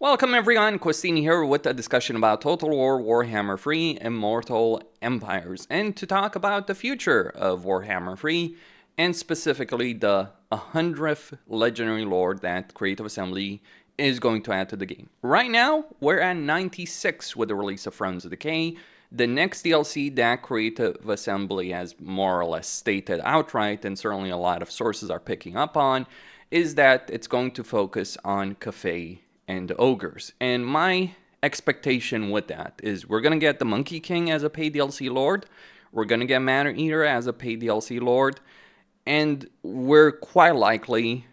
Welcome everyone, Questini here with a discussion about Total War Warhammer 3 Immortal Empires, and to talk about the future of Warhammer 3, and specifically the 100th Legendary Lord that Creative Assembly is going to add to the game. Right now, we're at 96 with the release of Thrones of Decay. The next DLC that Creative Assembly has more or less stated outright, and certainly a lot of sources are picking up on, is that it's going to focus on Cafe and ogres. And my expectation with that is we're going to get the Monkey King as a paid DLC Lord, we're going to get Matter Eater as a paid DLC Lord, and we're quite likely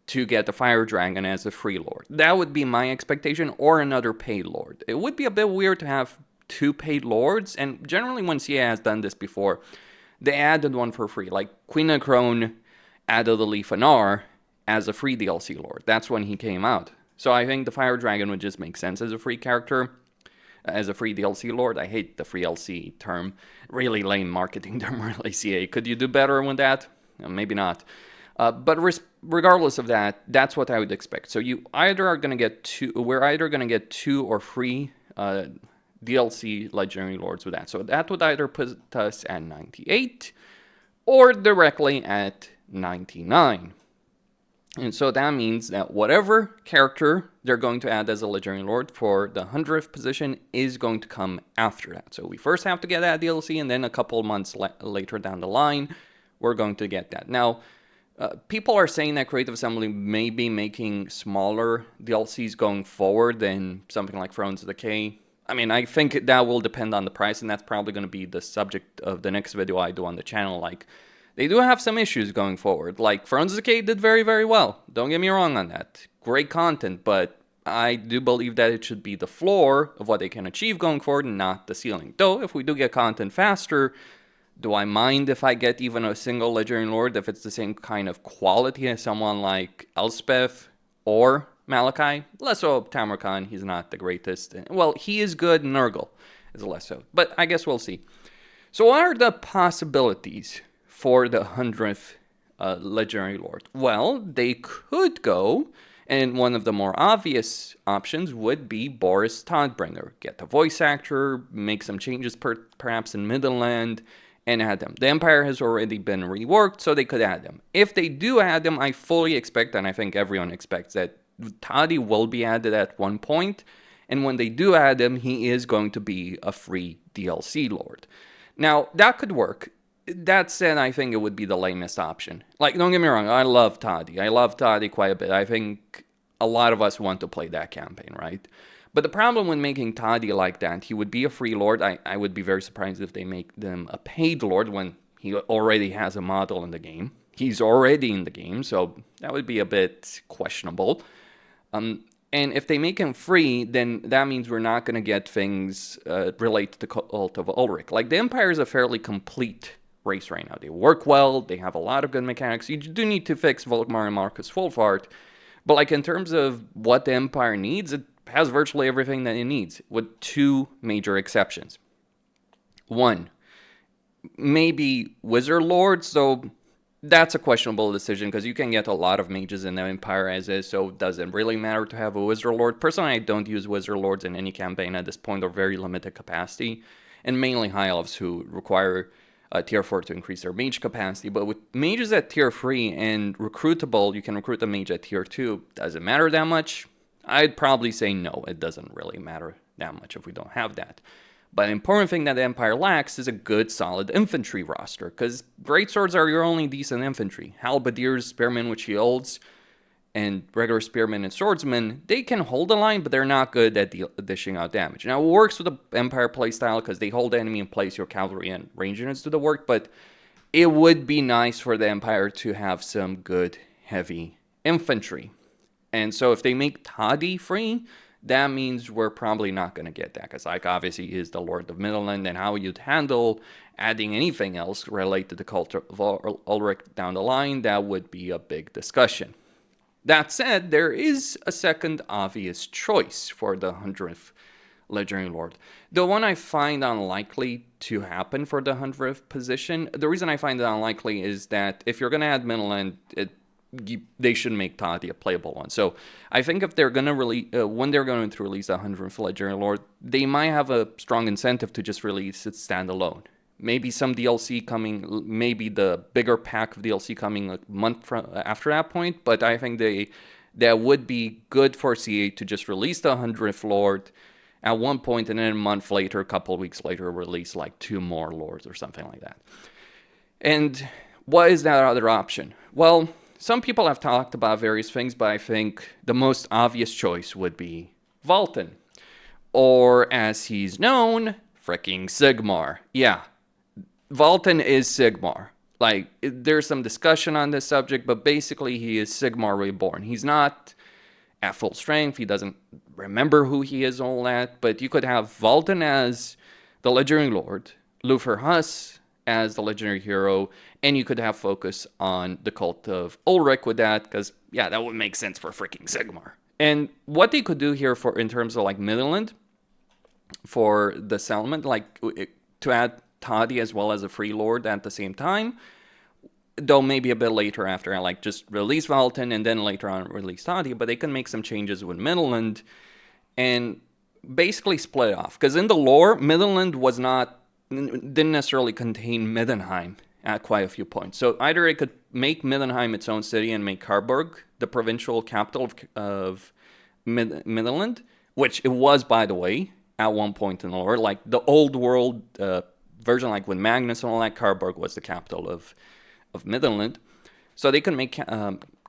to get the Fire Dragon as a free Lord. That would be my expectation, or another paid Lord. It would be a bit weird to have two paid Lords, and generally when CA has done this before, they added one for free. Like Queen of Crone added the Leaf Anar as a free DLC Lord. That's when he came out. So I think the Fire Dragon would just make sense as a free character, as a free DLC Lord. I hate the free DLC term. Really lame marketing term, really, CA. Could you do better with that? Maybe not. But regardless of that, that's what I would expect. So you either are going to get two, we're either going to get 2 or 3 DLC Legendary Lords with that. So that would either put us at 98 or directly at 99. And so that means that whatever character they're going to add as a Legendary Lord for the 100th position is going to come after that. So we first have to get that DLC, and then a couple months later down the line, we're going to get that. Now, people are saying that Creative Assembly may be making smaller DLCs going forward than something like Thrones of Decay. I mean, I think that will depend on the price, and that's probably going to be the subject of the next video I do on the channel. Like, they do have some issues going forward. Like, Thrones of Decay did very, very well. Don't get me wrong on that. Great content, but I do believe that it should be the floor of what they can achieve going forward and not the ceiling. Though, if we do get content faster, do I mind if I get even a single Legendary Lord if it's the same kind of quality as someone like Elspeth or Malachi? Less so Tamarkan, he's not the greatest. Well, he is good, Nurgle is less so. But I guess we'll see. So what are the possibilities for the 100th Legendary Lord? Well, they could go, and one of the more obvious options would be Boris Todbringer. Get the voice actor, make some changes perhaps in Midland, and add them. The Empire has already been reworked, so they could add them. If they do add them, I fully expect, and I think everyone expects, that Toddy will be added at one point, and when they do add him, he is going to be a free DLC Lord. Now, that could work. That said, I think it would be the lamest option. Like, don't get me wrong, I love Toddy. I love Toddy quite a bit. I think a lot of us want to play that campaign, right? But the problem with making Toddy like that, he would be a free Lord. I would be very surprised if they make them a paid Lord when he already has a model in the game. He's already in the game, so that would be a bit questionable. And if they make him free, then that means we're not going to get things related to Cult of Ulrich. Like, the Empire is a fairly complete race right now. They work well, they have a lot of good mechanics. You do need to fix Volkmar and Marcus Wolfhard, but like in terms of what the Empire needs, it has virtually everything that it needs, with 2 major exceptions. 1, maybe Wizard Lords, so that's a questionable decision because you can get a lot of mages in the Empire as is, so does it really matter to have a Wizard Lord? Personally, I don't use Wizard Lords in any campaign at this point, or very limited capacity, and mainly High Elves who require tier 4 to increase their mage capacity. But with mages at tier 3 and recruitable, you can recruit a mage at tier 2. Does it matter that much? I'd probably say no, it doesn't really matter that much if we don't have that. But an important thing that the Empire lacks is a good, solid infantry roster, because greatswords are your only decent infantry. Halberdiers, spearmen with shields, and regular spearmen and swordsmen, they can hold the line, but they're not good at dishing out damage. Now, it works with the Empire playstyle because they hold the enemy in place, your cavalry and range units do the work, but it would be nice for the Empire to have some good, heavy infantry. And so if they make Toddy free, that means we're probably not going to get that, because like obviously he is the Lord of Midland, and how you'd handle adding anything else related to Cult of Ulrich down the line, that would be a big discussion. That said, there is a second obvious choice for the 100th Legendary Lord. The one I find unlikely to happen for the 100th position, the reason I find it unlikely is that if you're going to add Midland, it they should make TODDY a playable one. So I think if they're gonna when they're going to release 100th Legendary Lord, they might have a strong incentive to just release it standalone. Maybe some DLC coming, maybe the bigger pack of DLC coming a month after that point. But I think that would be good for CA to just release the 100th Lord at one point, and then a month later, a couple of weeks later, release like 2 more Lords or something like that. And what is that other option? Well, some people have talked about various things, but I think the most obvious choice would be Valten. Or as he's known, fricking Sigmar. Yeah, Valten is Sigmar. Like, there's some discussion on this subject, but basically he is Sigmar reborn. He's not at full strength. He doesn't remember who he is, all that. But you could have Valten as the Legendary Lord, Luther Huss as the Legendary Hero, and you could have focus on the cult of Ulrich with that, because, yeah, that would make sense for freaking Sigmar. And what they could do here for in terms of, like, Midland, for the settlement, like, to add TODDY as well as a free lord at the same time, though maybe a bit later after, like, just release Valten and then later on release TODDY, but they can make some changes with Midland and basically split off. Because in the lore, Midland didn't necessarily contain Middenheim at quite a few points. So either it could make Middenheim its own city and make Harburg the provincial capital of Midland, which it was, by the way, at one point in the lore. Like, the old world version, like with Magnus and all that, Harburg was the capital of Midland. So they can make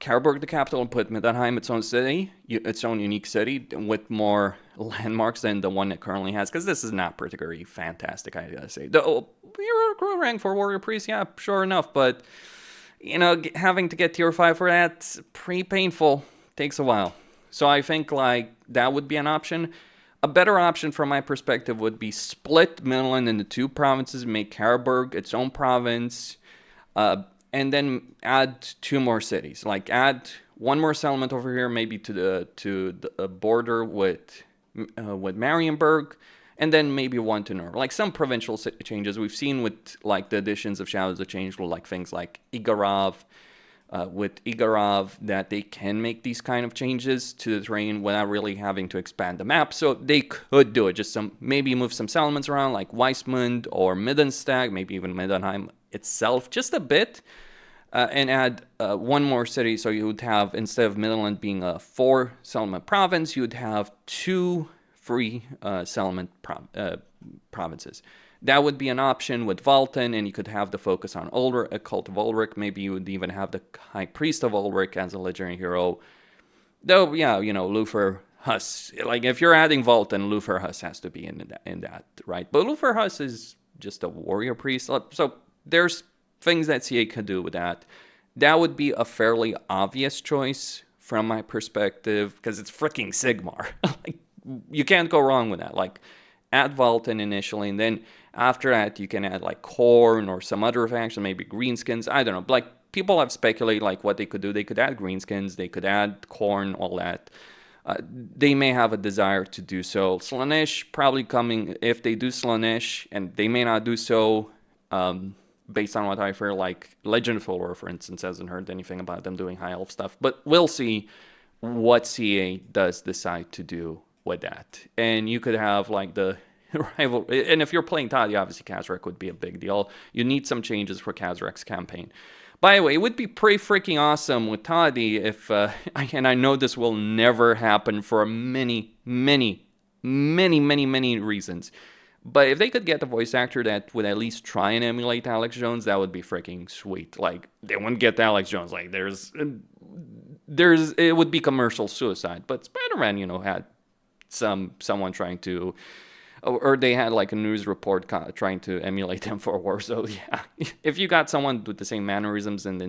Harburg the capital and put Middenheim its own city, its own unique city, with more landmarks than the one it currently has. Because this is not particularly fantastic, I gotta say. You're rank for Warrior Priest, yeah, sure enough. But, you know, having to get tier 5 for that's pretty painful. Takes a while. So I think, like, that would be an option. A better option from my perspective would be split Midland into 2 provinces, make Harburg its own province, and then add 2 more cities. Like, add 1 more settlement over here, maybe to the border with Marienburg, and then maybe 1 to Nuremberg. Like, some provincial changes we've seen with, like, the additions of Shadows of Change, like things like Igorov. With Igorov, that they can make these kind of changes to the terrain without really having to expand the map. So they could do it. Just maybe move some settlements around, like Weissmund or Middenstag, maybe even Middenheim itself, just a bit, and add 1 more city. So you would have, instead of Midland being a 4 settlement province, you would have 2 free settlement provinces. That would be an option with Valten, and you could have the focus on a cult of Ulrich. Maybe you would even have the High Priest of Ulrich as a legendary hero. Though, yeah, you know, Luther Huss. Like, if you're adding Valten, Luther Huss has to be in that, right? But Luther Huss is just a warrior priest. So there's things that CA could do with that. That would be a fairly obvious choice from my perspective, because it's freaking Sigmar. Like, you can't go wrong with that. Like, add Valten initially, and then after that, you can add, like, Khorne or some other faction, maybe Greenskins. I don't know. Like, people have speculated, like, what they could do. They could add Greenskins. They could add Khorne, all that. They may have a desire to do so. Slaanesh probably coming, if they do Slaanesh, and they may not do so, based on what I've heard, like, Legend of Thor, for instance, hasn't heard anything about them doing High Elf stuff. But we'll see what CA does decide to do with that. And you could have, like, the rival, and if you're playing TODDY, obviously Kazrak would be a big deal. You need some changes for Kazrak's campaign. By the way, it would be pretty freaking awesome with TODDY if, and I know this will never happen for many reasons, but if they could get a voice actor that would at least try and emulate Alex Jones, that would be freaking sweet. Like, they wouldn't get Alex Jones. Like, it would be commercial suicide. But Spider-Man, you know, had someone trying to, or they had, like, a news report trying to emulate him for war. So yeah, if you got someone with the same mannerisms and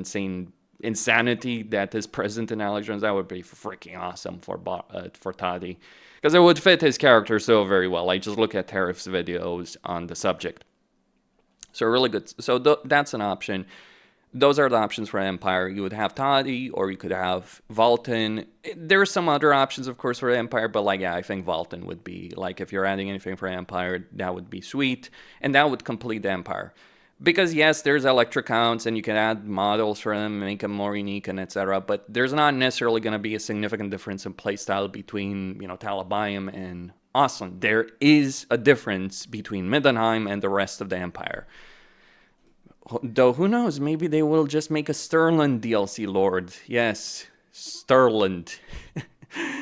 insanity that is present in Alex Jones, that would be freaking awesome for TODDY, because it would fit his character so very well. I just look at Tariff's videos on the subject. So really good. So that's an option. Those are the options for Empire. You would have TODDY, or you could have Valten. There are some other options, of course, for Empire, but, like, yeah, I think Valten would be, like, if you're adding anything for Empire, that would be sweet, and that would complete the Empire. Because yes, there's electric counts and you can add models for them, make them more unique and etc. But there's not necessarily going to be a significant difference in playstyle between, Talabayim and Osland. There is a difference between Middenheim and the rest of the Empire. Though who knows, maybe they will just make a Stirland DLC Lord. Yes, Stirland.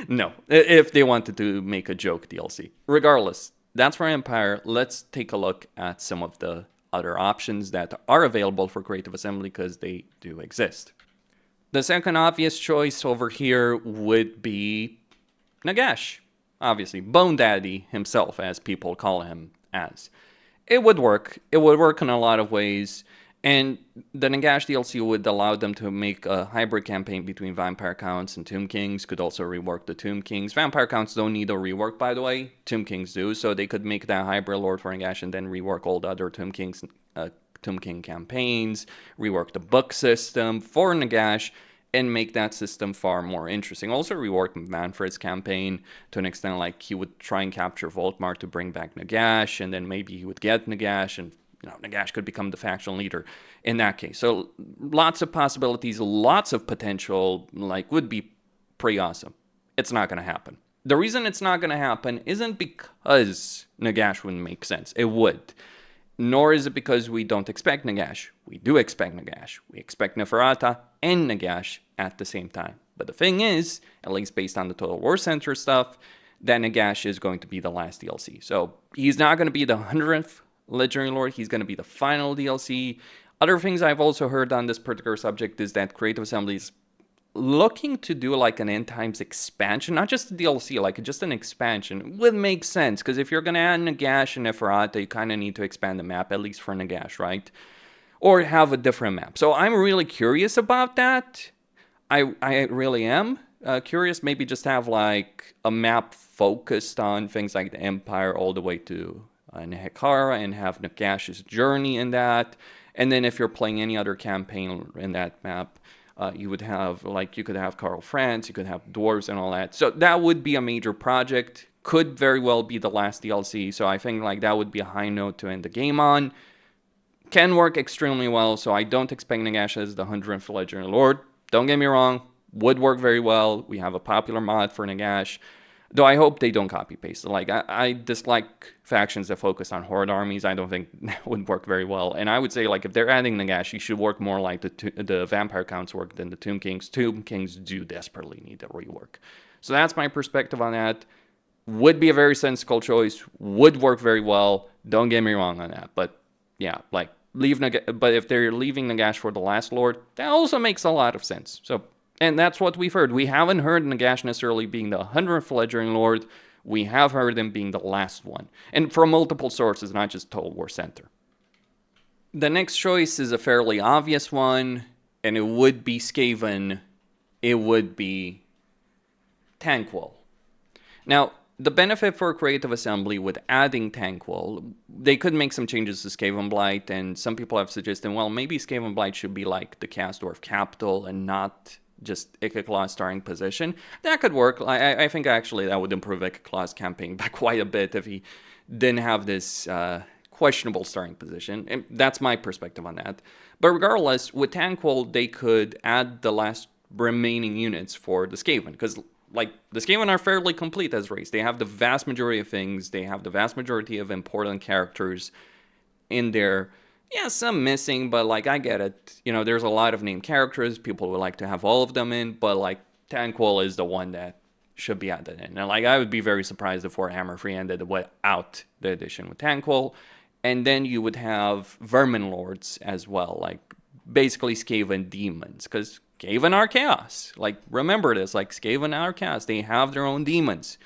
No, if they wanted to make a joke DLC. Regardless, that's for Empire. Let's take a look at some of the other options that are available for Creative Assembly, because they do exist. The second obvious choice over here would be Nagash. Obviously, Bone Daddy himself, as people call him as. It would work. It would work in a lot of ways. And the Nagash DLC would allow them to make a hybrid campaign between Vampire Counts and Tomb Kings. Could also rework the Tomb Kings. Vampire Counts don't need a rework, by the way. Tomb Kings do. So they could make that hybrid Lord for Nagash and then rework all the other Tomb King campaigns. Rework the book system for Nagash and make that system far more interesting. Also rework Manfred's campaign to an extent, like he would try and capture Volkmar to bring back Nagash, and then maybe he would get Nagash, and Nagash could become the faction leader in that case. So lots of possibilities, lots of potential, would be pretty awesome. It's not going to happen. The reason it's not going to happen isn't because Nagash wouldn't make sense. It would. Nor is it because we don't expect Nagash. We do expect Nagash. We expect Neferata and Nagash at the same time. But the thing is, at least based on the Total War Center stuff, that Nagash is going to be the last DLC. So he's not going to be the 100th Legendary Lord. He's going to be the final DLC. Other things I've also heard on this particular subject is that Creative Assembly is looking to do an end times expansion, not just a DLC, just an expansion. Would make sense, because if you're going to add Nagash and Neferata, you kind of need to expand the map, at least for Nagash, right? Or have a different map. So I'm really curious about that. I really am curious. Maybe just have a map focused on things like the Empire all the way to Nehekara, and have Nagash's journey in that. And then if you're playing any other campaign in that map, you would have, you could have Karl Franz, you could have dwarves and all that. So that would be a major project. Could very well be the last DLC. So I think that would be a high note to end the game on. Can work extremely well. So I don't expect Nagash as the 100th Legendary Lord. Don't get me wrong. Would work very well. We have a popular mod for Nagash. Though I hope they don't copy-paste it. I dislike factions that focus on horde armies. I don't think that would work very well. And I would say, if they're adding Nagash, you should work more like the Vampire Counts work than the Tomb Kings. Tomb Kings do desperately need a rework. So that's my perspective on that. Would be a very sensible choice. Would work very well. Don't get me wrong on that. But, yeah, leave Nagash. But if they're leaving Nagash for the last Lord, that also makes a lot of sense. So... And that's what we've heard. We haven't heard Nagash necessarily being the 100th Legendary Lord. We have heard him being the last one. And from multiple sources, not just Total War Center. The next choice is a fairly obvious one, and it would be Skaven. It would be Thanquol. Now, the benefit for Creative Assembly with adding Thanquol, they could make some changes to Skaven Blight, and some people have suggested, well, maybe Skaven Blight should be like the Kasdorf capital and not just Ikeklaw's starting position. That could work. I think actually that would improve Ikeklaw's campaign by quite a bit if he didn't have this questionable starting position. And that's my perspective on that. But regardless, with Thanquol, they could add the last remaining units for the Skaven, because the Skaven are fairly complete as race. They have the vast majority of things. They have the vast majority of important characters in there. Yeah, some missing, but I get it. There's a lot of named characters. People would like to have all of them in, but Thanquol is the one that should be added in. And I would be very surprised if Warhammer 3 ended without the addition with Thanquol. And then you would have Vermin Lords as well, basically Skaven demons, because Skaven are chaos. Remember this, Skaven are chaos. They have their own demons.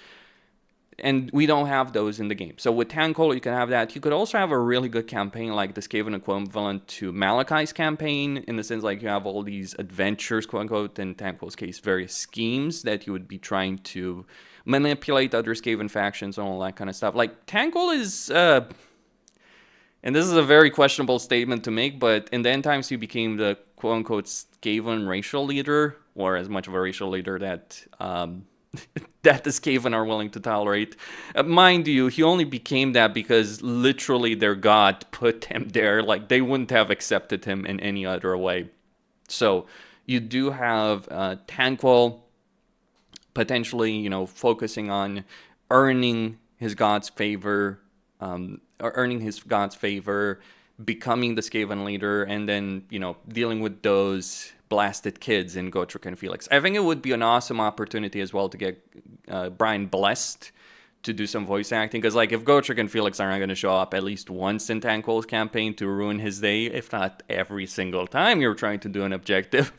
And we don't have those in the game. So with Thanquol, you can have that. You could also have a really good campaign like the Skaven equivalent to Malachi's campaign, in the sense you have all these adventures, quote unquote, in Thanquol's case, various schemes that you would be trying to manipulate other Skaven factions and all that kind of stuff. Thanquol is, and this is a very questionable statement to make, but in the end times, he became the quote unquote Skaven racial leader, or as much of a racial leader that that the Skaven are willing to tolerate. Mind you, he only became that because literally their god put him there. Like, they wouldn't have accepted him in any other way. So you do have Thanquol potentially, focusing on earning his god's favor, becoming the Skaven leader, and then, dealing with those blasted kids in Gotrek and Felix. I think it would be an awesome opportunity as well to get Brian blessed to do some voice acting, because like if Gotrek and Felix aren't going to show up at least once in Thanquol's campaign to ruin his day, if not every single time you're trying to do an objective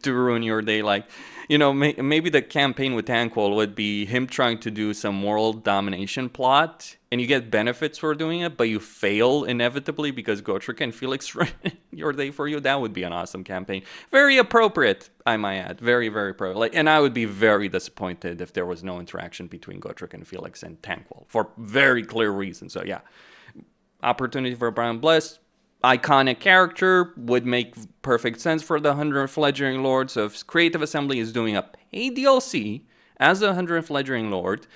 to ruin your day, like, maybe the campaign with Thanquol would be him trying to do some world domination plot, and you get benefits for doing it, but you fail inevitably because Gotrek and Felix ruin your day for you. That would be an awesome campaign. Very appropriate, I might add. Very, very appropriate. And I would be very disappointed if there was no interaction between Gotrek and Felix and Thanquol for very clear reasons. So yeah, opportunity for Brian Bless. Iconic character, would make perfect sense for the 100th Fledgling Lord. So if Creative Assembly is doing a paid DLC as the 100th Fledgling Lord,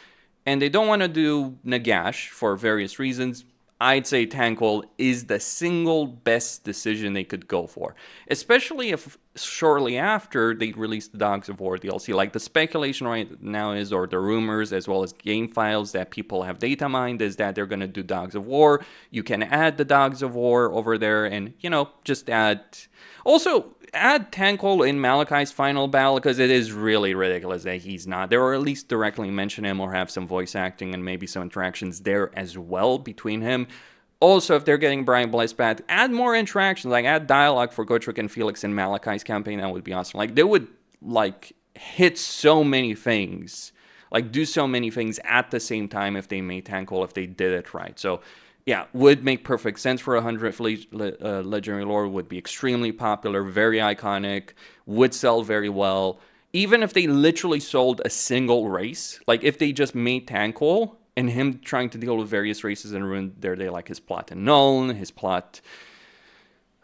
and they don't want to do Nagash for various reasons, I'd say Thanquol is the single best decision they could go for. Especially if shortly after they release the Dogs of War DLC. Like the speculation right now is, or the rumors as well as game files that people have data mined, is that they're going to do Dogs of War. You can add the Dogs of War over there and, just add... Also, add Thanquol in Malachi's final battle, because it is really ridiculous that he's not there, or at least directly mention him or have some voice acting and maybe some interactions there as well between him. Also, if they're getting Brian Bless back, add more interactions, like add dialogue for Gotrek and Felix in Malachi's campaign. That would be awesome. Like, they would hit so many things, do so many things at the same time if they made Thanquol, if they did it right. So yeah, would make perfect sense for 100th Legendary Lord, would be extremely popular, very iconic, would sell very well. Even if they literally sold a single race, like if they just made Thanquol and him trying to deal with various races and ruin their day, like his plot in Nuln, his plot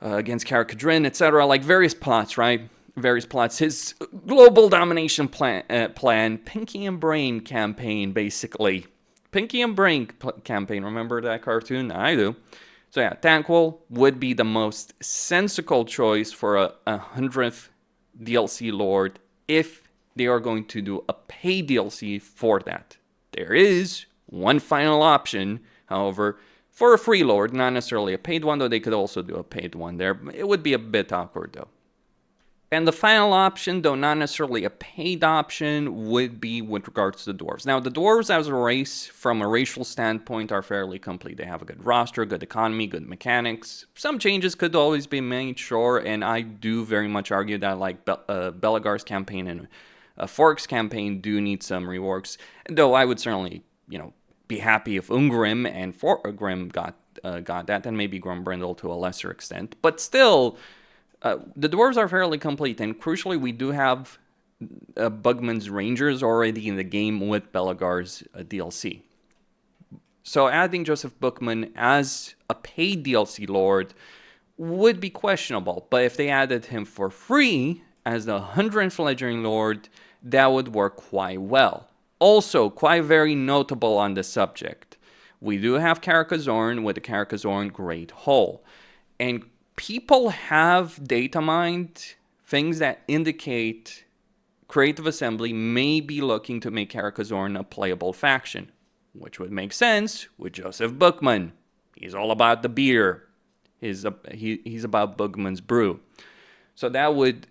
against Kara Kadrin, etc., like various plots, right? Various plots, his global domination plan, Pinky and Brain campaign, basically. Pinky and Brain campaign, remember that cartoon? I do. So yeah, Thanquol would be the most sensical choice for a 100th DLC Lord if they are going to do a paid DLC for that. There is one final option, however, for a free Lord, not necessarily a paid one, though they could also do a paid one there. It would be a bit awkward though. And the final option, though not necessarily a paid option, would be with regards to the Dwarves. Now, the Dwarves as a race, from a racial standpoint, are fairly complete. They have a good roster, good economy, good mechanics. Some changes could always be made, sure, and I do very much argue that, like, Belegar's campaign and Fork's campaign do need some reworks, though I would certainly, be happy if Ungrim and Grim got that, and maybe Grumbrindle to a lesser extent. But still... the Dwarves are fairly complete, and crucially, we do have Bugman's Rangers already in the game with Belegar's DLC. So adding Josef Bugman as a paid DLC Lord would be questionable, but if they added him for free as the 100th Fledgling Lord, that would work quite well. Also, quite very notable on the subject, we do have Karakazorn with the Karakazorn Great Hole, and people have data mined things that indicate Creative Assembly may be looking to make Karakazorn a playable faction, which would make sense with Josef Bugman. He's all about the beer. He's about Bugman's brew. So that would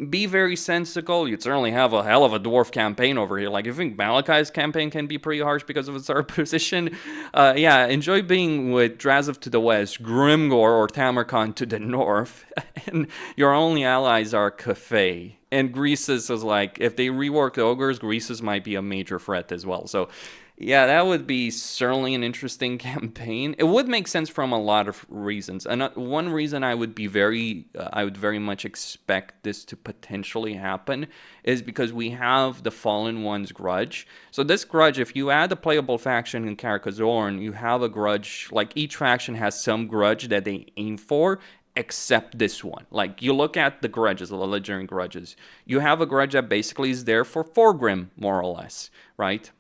be very sensical. You'd certainly have a hell of a dwarf campaign over here. Like, you think Malachi's campaign can be pretty harsh because of its third position? Yeah, enjoy being with Drazov to the west, Grimgor or Tamarkand to the north, and your only allies are Cathay. And Greasus is like, if they rework the ogres, Greasus might be a major threat as well. So yeah, that would be certainly an interesting campaign. It would make sense from a lot of reasons. And one reason I would very much expect this to potentially happen is because we have the Fallen One's Grudge. So this grudge, if you add a playable faction in Karakazorn, you have a grudge, like each faction has some grudge that they aim for. except this one. Like, you look at the grudges, the legendary grudges. You have a grudge that basically is there for Thorgrim, more or less, right?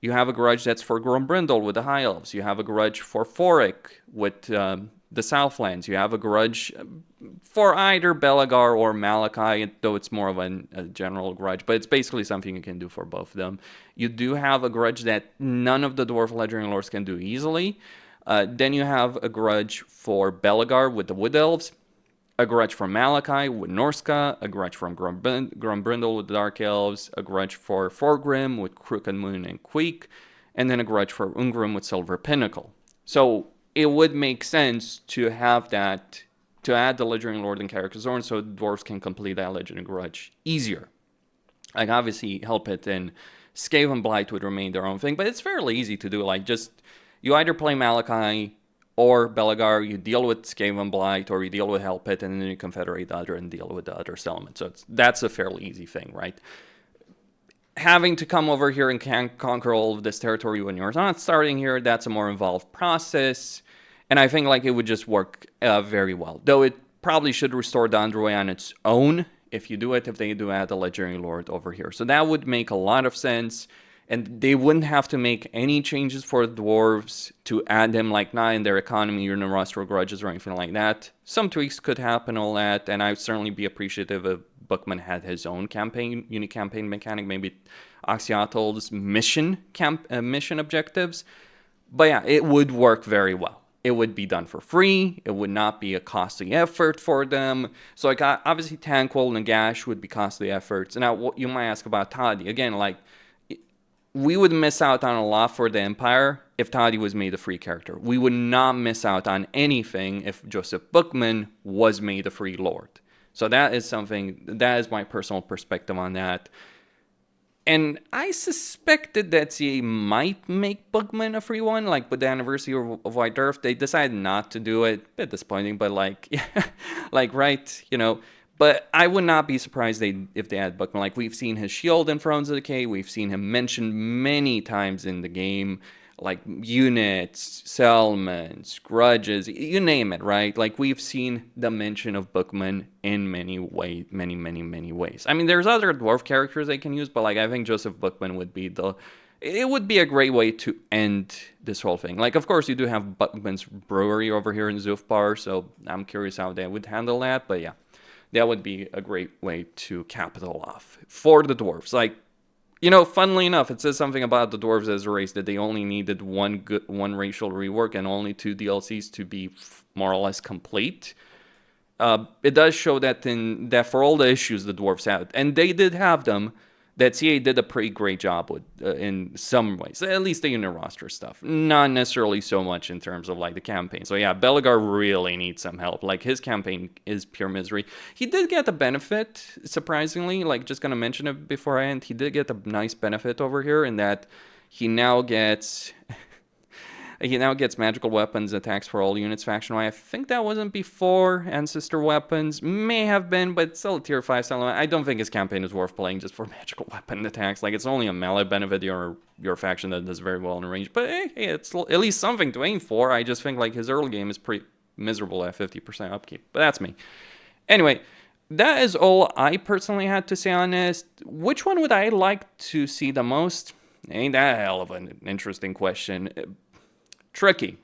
You have a grudge that's for Grombrindal with the High Elves. You have a grudge for Forik with the Southlands. You have a grudge for either Belagar or Malachi, though it's more of a general grudge, but it's basically something you can do for both of them. You do have a grudge that none of the Dwarf Legendary Lords can do easily. Then you have a grudge for Belagar with the Wood Elves, a grudge for Malachi with Norska, a grudge from Grombrindal with the Dark Elves, a grudge for Thorgrim with Crooked Moon and Queek, and then a grudge for Ungrim with Silver Pinnacle. So it would make sense to have that, to add the Legendary Lord in Character Zone so dwarves can complete that Legendary Grudge easier. Like, obviously, Helpit and Skaven Blight would remain their own thing, but it's fairly easy to do. Like, just, you either play Malachi or Belagar, you deal with Skaven Blight, or you deal with Helpit, and then you confederate the other and deal with the other settlement. So that's a fairly easy thing, right? Having to come over here and conquer all of this territory when you're not starting here, that's a more involved process. And I think like it would just work very well. Though it probably should restore the Underway on its own if you do it, if they do add the Legendary Lord over here. So that would make a lot of sense. And they wouldn't have to make any changes for the dwarves to add them, like not in their economy or in the roster grudges or anything like that. Some tweaks could happen, all that, and I would certainly be appreciative if Bugman had his own campaign, unique campaign mechanic, maybe Oxyatal's mission objectives. But yeah, it would work very well. It would be done for free. It would not be a costly effort for them. So like obviously Thanquol and Nagash would be costly efforts. Now what you might ask about TODDY, again, like, we would miss out on a lot for the Empire if TODDY was made a free character. We would not miss out on anything if Josef Bugman was made a free lord. So that is something, that is my personal perspective on that. And I suspected that CA might make Bugman a free one, like with the anniversary of White Earth. They decided not to do it. A bit disappointing, but like, yeah, like, right, you know. But I would not be surprised if they add Bugman. Like, we've seen his shield in Thrones of Decay. We've seen him mentioned many times in the game. Like, units, settlements, grudges, you name it, right? Like, we've seen the mention of Bugman in many ways. I mean, there's other dwarf characters they can use, but, like, I think Josef Bugman would be it would be a great way to end this whole thing. Like, of course, you do have Bugman's Brewery over here in Zufbar, so I'm curious how they would handle that, but yeah. That would be a great way to cap it all off for the dwarves. Like, you know, funnily enough, it says something about the dwarves as a race that they only needed one racial rework and only 2 DLCs to be more or less complete. It does show that for all the issues the dwarves had, and they did have them, that CA did a pretty great job with in some ways, at least the unit roster stuff. Not necessarily so much in terms of like the campaign. So yeah, Belagar really needs some help. Like, his campaign is pure misery. He did get a benefit, surprisingly. Like, just gonna mention it before I end. He did get a nice benefit over here in that he now gets magical weapons attacks for all units faction-wide. I think that wasn't before Ancestor weapons. May have been, but still a tier 5 settlement. I don't think his campaign is worth playing just for magical weapon attacks. Like, it's only a melee benefit your faction that does very well in range. But hey, it's at least something to aim for. I just think like his early game is pretty miserable at 50% upkeep. But that's me. Anyway, that is all I personally had to say on this. Which one would I like to see the most? Ain't that a hell of an interesting question. Tricky.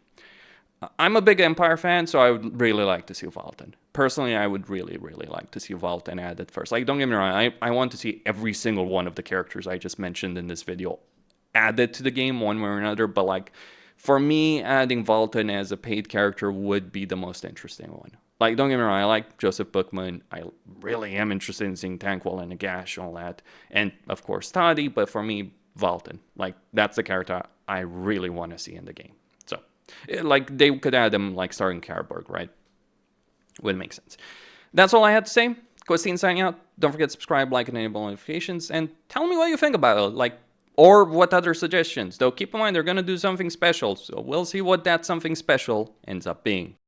I'm a big Empire fan, so I would really like to see Valten. Personally, I would really, really like to see Valten added first. Like, don't get me wrong, I want to see every single one of the characters I just mentioned in this video added to the game one way or another, but like, for me, adding Valten as a paid character would be the most interesting one. Like, don't get me wrong, I like Josef Bugman. I really am interested in seeing Thanquol and Nagash and all that. And, of course, TODDY, but for me, Valten. Like, that's the character I really want to see in the game. Like, they could add them, like, starting Karburg, right? Would make sense. That's all I had to say. Questine signing out. Don't forget to subscribe, like, and enable notifications. And tell me what you think about it. Like, or what other suggestions. Though, keep in mind, they're going to do something special. So we'll see what that something special ends up being.